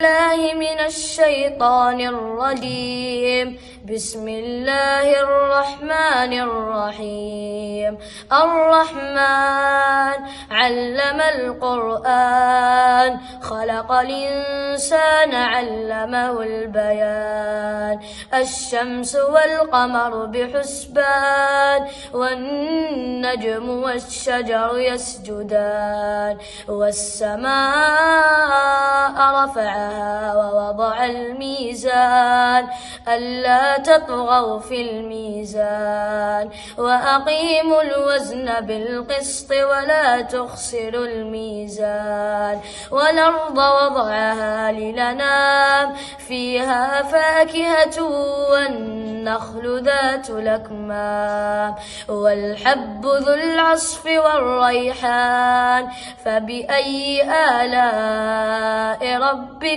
الله من الشيطان الرجيم. بسم الله الرحمن الرحيم. الرحمن علم القرآن، خلق الإنسان علمه البيان. الشمس والقمر بحسبان، والنجم والشجر يسجدان. والسماء رفعها ووضع الميزان، ألا تطغوا في الميزان، وأقيموا الوزن بالقسط ولا تخسروا الميزان. والأرض وضعها للأنام، فيها فاكهة والنخل ذات الأكمام، والحب ذو العصف والريحان. فبأي آلاء ربكم